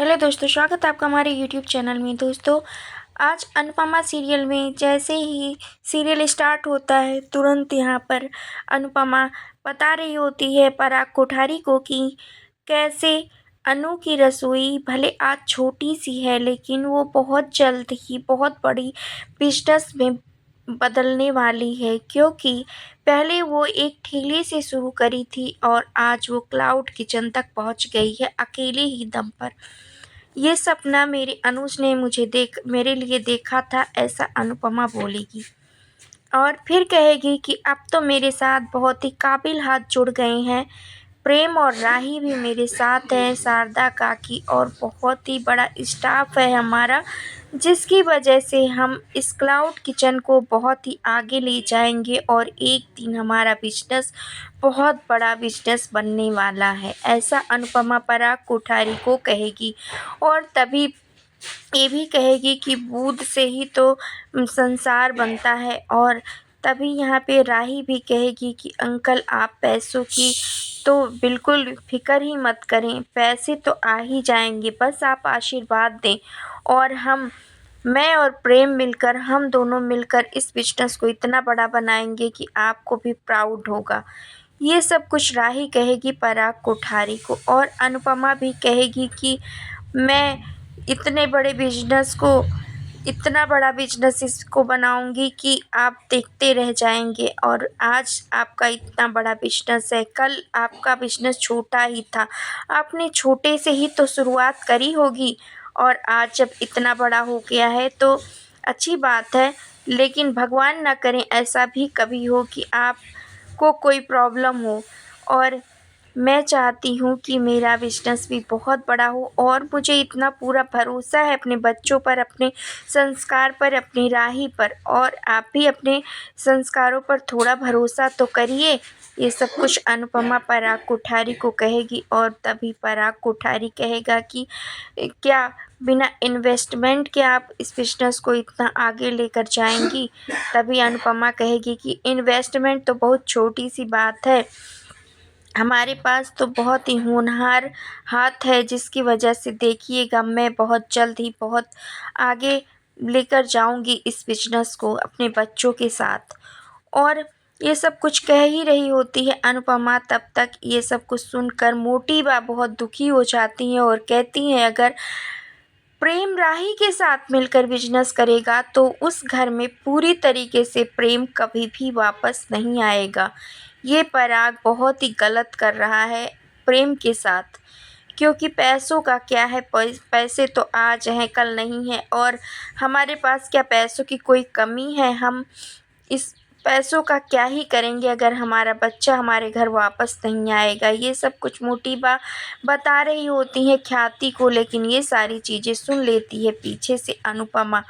Hello दोस्तों, स्वागत है आपका हमारे यूट्यूब चैनल में। दोस्तों, आज अनुपमा सीरियल में जैसे ही सीरियल स्टार्ट होता है, तुरंत यहाँ पर अनुपमा बता रही होती है पराग कोठारी को कि कैसे अनु की रसोई भले आज छोटी सी है, लेकिन वो बहुत जल्द ही बहुत बड़ी बिजनेस में बदलने वाली है, क्योंकि पहले वो एक ठेले से शुरू करी थी और आज वो क्लाउड किचन तक पहुंच गई है अकेले ही दम पर। ये सपना मेरे अनुज ने मेरे लिए देखा था, ऐसा अनुपमा बोलेगी और फिर कहेगी कि अब तो मेरे साथ बहुत ही काबिल हाथ जुड़ गए हैं। प्रेम और राही भी मेरे साथ हैं, शारदा काकी, और बहुत ही बड़ा स्टाफ है हमारा, जिसकी वजह से हम इस क्लाउड किचन को बहुत ही आगे ले जाएंगे और एक दिन हमारा बिजनेस बहुत बड़ा बिजनेस बनने वाला है, ऐसा अनुपमा पराग कोठारी को कहेगी। और तभी ये भी कहेगी कि बूंद से ही तो संसार बनता है। और तभी यहाँ पे राही भी कहेगी कि अंकल, आप पैसों की तो बिल्कुल फ़िक्र ही मत करें, पैसे तो आ ही जाएंगे, बस आप आशीर्वाद दें और मैं और प्रेम मिलकर, हम दोनों मिलकर इस बिजनेस को इतना बड़ा बनाएंगे कि आपको भी प्राउड होगा। ये सब कुछ राही कहेगी पराग कोठारी को, और अनुपमा भी कहेगी कि मैं इतना बड़ा बिजनेस इसको बनाऊंगी कि आप देखते रह जाएंगे। और आज आपका इतना बड़ा बिजनेस है, कल आपका बिजनेस छोटा ही था, आपने छोटे से ही तो शुरुआत करी होगी, और आज जब इतना बड़ा हो गया है तो अच्छी बात है। लेकिन भगवान ना करें ऐसा भी कभी हो कि आपको कोई प्रॉब्लम हो। और मैं चाहती हूँ कि मेरा बिजनेस भी बहुत बड़ा हो, और मुझे इतना पूरा भरोसा है अपने बच्चों पर, अपने संस्कार पर, अपनी राही पर, और आप भी अपने संस्कारों पर थोड़ा भरोसा तो करिए। ये सब कुछ अनुपमा पराग कोठारी को कहेगी, और तभी पराग कोठारी कहेगा कि क्या बिना इन्वेस्टमेंट के आप इस बिजनेस को इतना आगे लेकर जाएंगी? तभी अनुपमा कहेगी कि इन्वेस्टमेंट तो बहुत छोटी सी बात है, हमारे पास तो बहुत ही होनहार हाथ है, जिसकी वजह से देखिएगा मैं बहुत जल्द ही बहुत आगे लेकर जाऊंगी इस बिजनेस को अपने बच्चों के साथ। और ये सब कुछ कह ही रही होती है अनुपमा, तब तक ये सब कुछ सुनकर मोटी बा बहुत दुखी हो जाती हैं और कहती हैं, अगर प्रेम राही के साथ मिलकर बिजनेस करेगा तो उस घर में पूरी तरीके से प्रेम कभी भी वापस नहीं आएगा। ये पराग बहुत ही गलत कर रहा है प्रेम के साथ, क्योंकि पैसों का क्या है, पैसे तो आज हैं कल नहीं हैं, और हमारे पास क्या पैसों की कोई कमी है? हम इस पैसों का क्या ही करेंगे अगर हमारा बच्चा हमारे घर वापस नहीं आएगा? ये सब कुछ मोटिबा बता रही होती है ख्याति को, लेकिन ये सारी चीज़ें सुन लेती है पीछे से अनुपमा।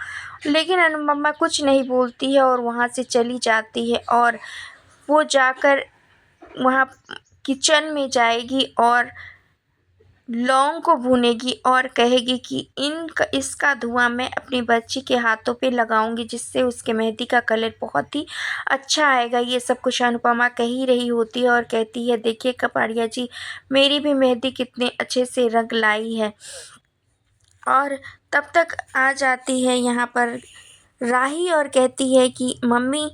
लेकिन अनुपमा कुछ नहीं बोलती है और वहाँ से चली जाती है, और वो जाकर वहाँ किचन में जाएगी और लौंग को भूनेगी और कहेगी कि इसका धुआं मैं अपनी बच्ची के हाथों पे लगाऊंगी, जिससे उसके मेहंदी का कलर बहुत ही अच्छा आएगा। ये सब कुछ अनुपमा कह ही रही होती है और कहती है, देखिए कपाड़िया जी, मेरी भी मेहंदी कितने अच्छे से रंग लाई है। और तब तक आ जाती है यहाँ पर राही और कहती है कि मम्मी,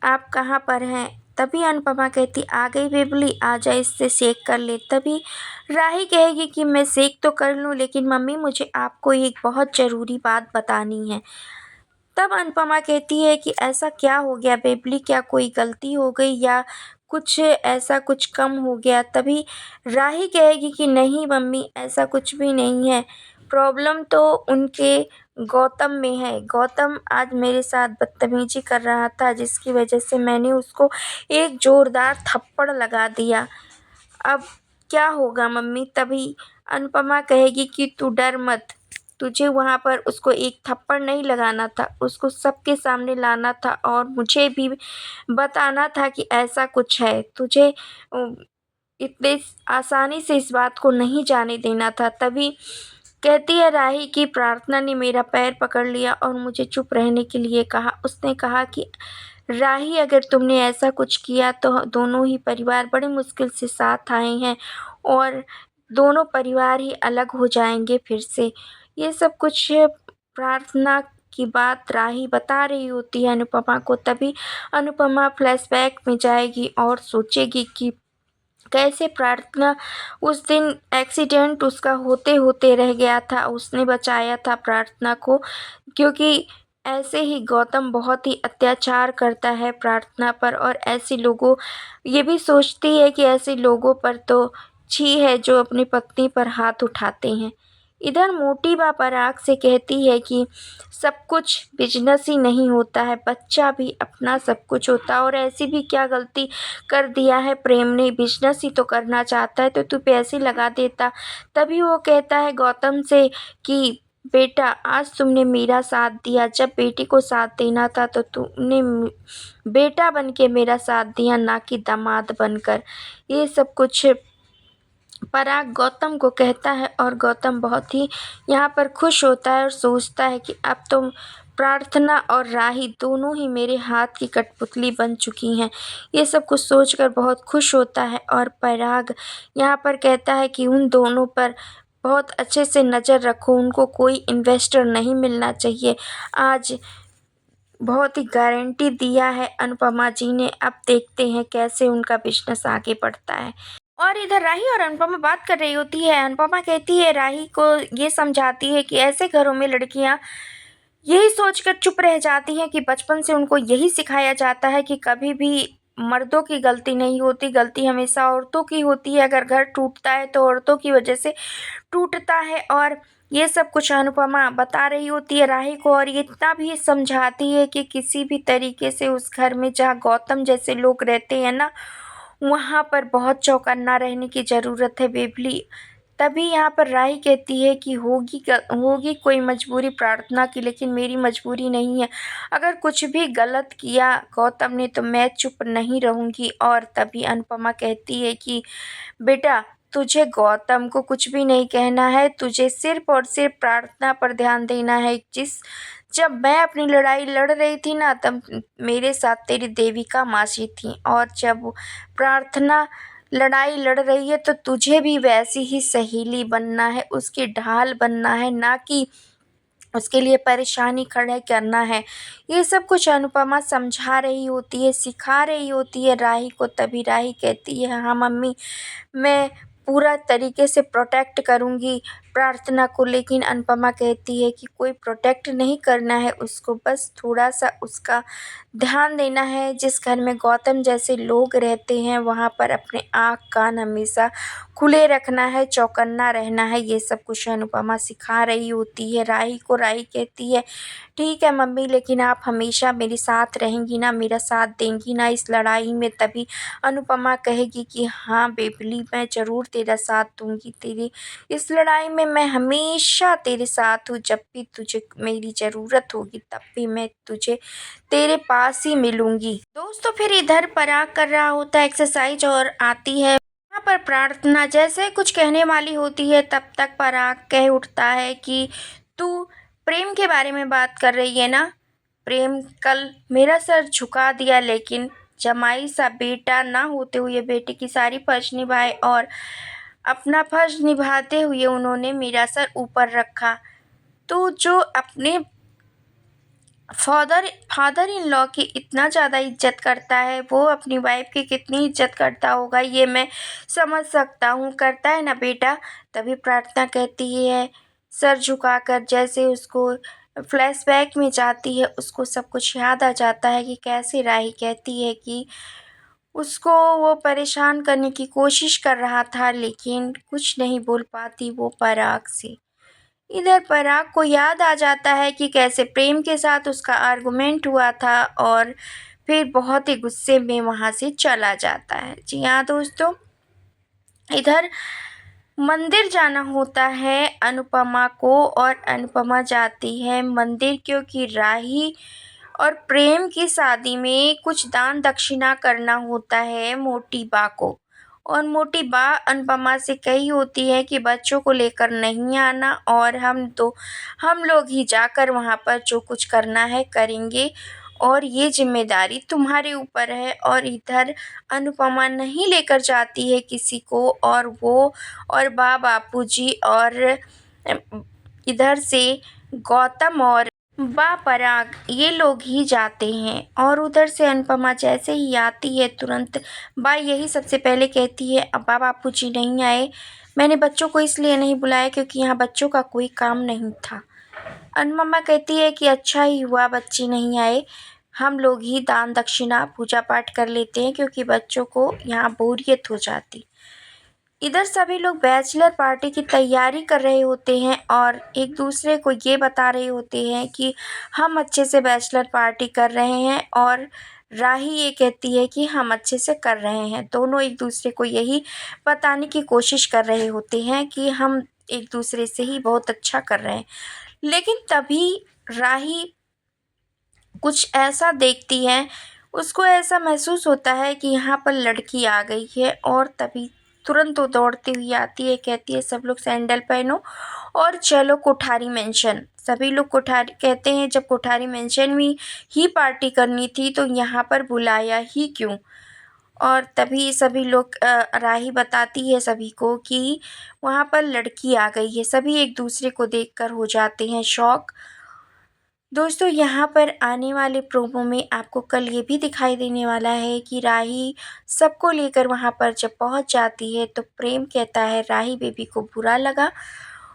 आप कहाँ पर हैं? तभी अनुपमा कहती, आ गई बेबली, आ जा, इससे सेक कर ले। तभी राही कहेगी कि मैं सेक तो कर लूँ, लेकिन मम्मी मुझे आपको एक बहुत ज़रूरी बात बतानी है। तब अनुपमा कहती है कि ऐसा क्या हो गया बेबली, क्या कोई गलती हो गई या कुछ ऐसा कुछ कम हो गया? तभी राही कहेगी कि नहीं मम्मी, ऐसा कुछ भी नहीं है, प्रॉब्लम तो उनके गौतम में है। गौतम आज मेरे साथ बदतमीजी कर रहा था, जिसकी वजह से मैंने उसको एक ज़ोरदार थप्पड़ लगा दिया। अब क्या होगा मम्मी? तभी अनुपमा कहेगी कि तू डर मत, तुझे वहाँ पर उसको एक थप्पड़ नहीं लगाना था, उसको सबके सामने लाना था और मुझे भी बताना था कि ऐसा कुछ है। तुझे इतने आसानी से इस बात को नहीं जाने देना था। तभी कहती है राही कि प्रार्थना ने मेरा पैर पकड़ लिया और मुझे चुप रहने के लिए कहा। उसने कहा कि राही, अगर तुमने ऐसा कुछ किया तो दोनों ही परिवार बड़ी मुश्किल से साथ आए हैं, और दोनों परिवार ही अलग हो जाएंगे फिर से। ये सब कुछ प्रार्थना की बात राही बता रही होती है अनुपमा को। तभी अनुपमा फ्लैशबैक में जाएगी और सोचेगी कि कैसे प्रार्थना उस दिन एक्सीडेंट उसका होते होते रह गया था, उसने बचाया था प्रार्थना को। क्योंकि ऐसे ही गौतम बहुत ही अत्याचार करता है प्रार्थना पर, और ऐसे लोगों, ये भी सोचती है कि ऐसे लोगों पर तो छी है जो अपनी पत्नी पर हाथ उठाते हैं। इधर मोटी माँ पराग से कहती है कि सब कुछ बिजनेस ही नहीं होता है, बच्चा भी अपना सब कुछ होता है, और ऐसी भी क्या गलती कर दिया है प्रेम ने, बिजनेस ही तो करना चाहता है तो तू पैसे लगा देता। तभी वो कहता है गौतम से कि बेटा आज तुमने मेरा साथ दिया, जब बेटी को साथ देना था तो तुमने बेटा बन के मेरा साथ दिया, ना कि दामाद बनकर। ये सब कुछ पराग गौतम को कहता है और गौतम बहुत ही यहाँ पर खुश होता है और सोचता है कि अब तो प्रार्थना और राही दोनों ही मेरे हाथ की कठपुतली बन चुकी हैं। ये सब कुछ सोचकर बहुत खुश होता है और पराग यहाँ पर कहता है कि उन दोनों पर बहुत अच्छे से नज़र रखो, उनको कोई इन्वेस्टर नहीं मिलना चाहिए। आज बहुत ही गारंटी दिया है अनुपमा जी ने, अब देखते हैं कैसे उनका बिजनेस आगे बढ़ता है। और इधर राही और अनुपमा बात कर रही होती है। अनुपमा कहती है, राही को ये समझाती है कि ऐसे घरों में लड़कियां यही सोचकर चुप रह जाती हैं कि बचपन से उनको यही सिखाया जाता है कि कभी भी मर्दों की गलती नहीं होती, गलती हमेशा औरतों की होती है। अगर घर टूटता है तो औरतों की वजह से टूटता है। और ये सब कुछ अनुपमा बता रही होती है राही को, और ये इतना भी समझाती है कि किसी भी तरीके से उस घर में जहाँ गौतम जैसे लोग रहते हैं ना, वहाँ पर बहुत चौकन्ना रहने की ज़रूरत है बेबली। तभी यहाँ पर राही कहती है कि होगी कोई मजबूरी प्रार्थना की, लेकिन मेरी मजबूरी नहीं है। अगर कुछ भी गलत किया गौतम ने तो मैं चुप नहीं रहूँगी। और तभी अनुपमा कहती है कि बेटा तुझे गौतम को कुछ भी नहीं कहना है, तुझे सिर्फ और सिर्फ प्रार्थना पर ध्यान देना है। जब मैं अपनी लड़ाई लड़ रही थी ना, तब मेरे साथ तेरी देविका मासी थी, और जब प्रार्थना लड़ाई लड़ रही है तो तुझे भी वैसी ही सहेली बनना है, उसकी ढाल बनना है, ना कि उसके लिए परेशानी खड़े करना है। ये सब कुछ अनुपमा समझा रही होती है, सिखा रही होती है राही को। तभी राही कहती है, हाँ मम्मी, मैं पूरा तरीके से प्रोटेक्ट करूँगी प्रार्थना को। लेकिन अनुपमा कहती है कि कोई प्रोटेक्ट नहीं करना है उसको, बस थोड़ा-सा उसका ध्यान देना है। जिस घर में गौतम जैसे लोग रहते हैं वहाँ पर अपने आँख कान हमेशा खुले रखना है, चौकन्ना रहना है। ये सब कुछ अनुपमा सिखा रही होती है राही को। राही कहती है, ठीक है मम्मी, लेकिन आप हमेशा मेरे साथ रहेंगी ना, मेरा साथ देंगी ना इस लड़ाई में। तभी अनुपमा कहेगी कि हाँ बेबली, मैं ज़रूर तेरा साथ दूँगी, तेरी इस लड़ाई में मैं हमेशा तेरे साथ हूँ। जब भी तुझे मेरी ज़रूरत होगी तब भी मैं तुझे तेरे पास ही मिलूँगी। दोस्तों फिर इधर पराग कर रहा होता है एक्सरसाइज, और आती है वहाँ पर प्रार्थना। जैसे कुछ कहने वाली होती है तब तक पराग कह उठता है कि तू प्रेम के बारे में बात कर रही है ना। प्रेम कल मेरा सर झुका दिया, लेकिन जमाई सा बेटा ना होते हुए बेटे की सारी फर्ज निभाए, और अपना फर्ज निभाते हुए उन्होंने मेरा सर ऊपर रखा। तो जो अपने फादर इन लॉ की इतना ज़्यादा इज्जत करता है, वो अपनी वाइफ की कितनी इज्जत करता होगा ये मैं समझ सकता हूँ। करता है ना बेटा। तभी प्रार्थना कहती है सर झुकाकर, जैसे उसको फ्लैशबैक में जाती है, उसको सब कुछ याद आ जाता है कि कैसे राही कहती है कि उसको वो परेशान करने की कोशिश कर रहा था, लेकिन कुछ नहीं बोल पाती वो पराग से। इधर पराग को याद आ जाता है कि कैसे प्रेम के साथ उसका आर्गुमेंट हुआ था, और फिर बहुत ही गुस्से में वहाँ से चला जाता है। जी हाँ दोस्तों, इधर मंदिर जाना होता है अनुपमा को, और अनुपमा जाती है मंदिर क्योंकि राही और प्रेम की शादी में कुछ दान दक्षिणा करना होता है मोटी बा को। और मोटी बा अनुपमा से कही होती है कि बच्चों को लेकर नहीं आना, और हम लोग ही जाकर वहाँ पर जो कुछ करना है करेंगे। और ये ज़िम्मेदारी तुम्हारे ऊपर है। और इधर अनुपमा नहीं लेकर जाती है किसी को, और वो और बापूजी और इधर से गौतम और पराग ये लोग ही जाते हैं। और उधर से अनुपमा जैसे ही आती है तुरंत यही सबसे पहले कहती है, अब बापूजी नहीं आए, मैंने बच्चों को इसलिए नहीं बुलाया क्योंकि यहाँ बच्चों का कोई काम नहीं था। अनुपमा कहती है कि अच्छा ही हुआ बच्चे नहीं आए, हम लोग ही दान दक्षिणा पूजा पाठ कर लेते हैं क्योंकि बच्चों को यहाँ बोरियत हो जाती। इधर सभी लोग बैचलर पार्टी की तैयारी कर रहे होते हैं और एक दूसरे को ये बता रहे होते हैं कि हम अच्छे से बैचलर पार्टी कर रहे हैं, और राही ये कहती है कि हम अच्छे से कर रहे हैं। दोनों एक दूसरे को यही बताने की कोशिश कर रहे होते हैं कि हम एक दूसरे से ही बहुत अच्छा कर रहे हैं। लेकिन तभी राही कुछ ऐसा देखती है, उसको ऐसा महसूस होता है कि यहाँ पर लड़की आ गई है, और तभी तुरंत वो दौड़ती हुई आती है, कहती है सब लोग सैंडल पहनो और चलो कोठारी मेंशन। सभी लोग कोठारी कहते हैं, जब कोठारी मेंशन में ही पार्टी करनी थी तो यहाँ पर बुलाया ही क्यों। और तभी सभी लोग राही बताती है सभी को कि वहाँ पर लड़की आ गई है। सभी एक दूसरे को देखकर हो जाते हैं शॉक। दोस्तों, यहाँ पर आने वाले प्रोमो में आपको कल ये भी दिखाई देने वाला है कि राही सबको लेकर वहाँ पर जब पहुँच जाती है तो प्रेम कहता है राही बेबी को बुरा लगा,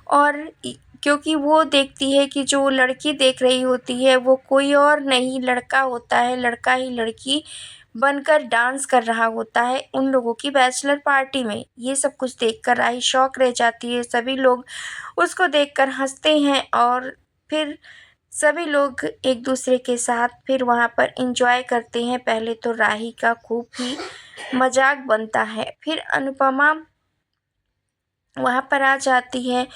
और क्योंकि वो देखती है कि जो लड़की देख रही होती है वो कोई और नहीं लड़का होता है, लड़का ही लड़की बनकर डांस कर रहा होता है उन लोगों की बैचलर पार्टी में। ये सब कुछ देखकर राही शॉक रह जाती है। सभी लोग उसको देखकर हंसते हैं और फिर सभी लोग एक दूसरे के साथ फिर वहाँ पर एंजॉय करते हैं। पहले तो राही का खूब ही मजाक बनता है, फिर अनुपमा वहाँ पर आ जाती है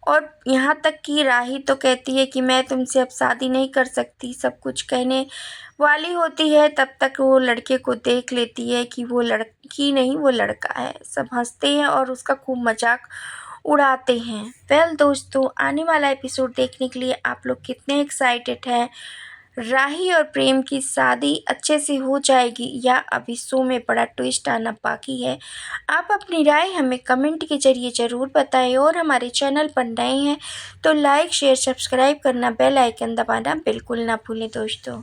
और यहाँ तक कि राही तो कहती है कि मैं तुमसे अब शादी नहीं कर सकती, सब कुछ कहने वाली होती है। तब तक वो लड़के को देख लेती है कि वो लड़की नहीं वो लड़का है। सब हंसते हैं और उसका खूब मजाक उड़ाते हैं। वेल दोस्तों, आने वाला एपिसोड देखने के लिए आप लोग कितने एक्साइटेड हैं? राही और प्रेम की शादी अच्छे से हो जाएगी या अभी शो में बड़ा ट्विस्ट आना बाकी है? आप अपनी राय हमें कमेंट के ज़रिए ज़रूर बताएं, और हमारे चैनल पर नए हैं तो लाइक शेयर सब्सक्राइब करना, बेल आइकन दबाना बिल्कुल ना भूलें दोस्तों।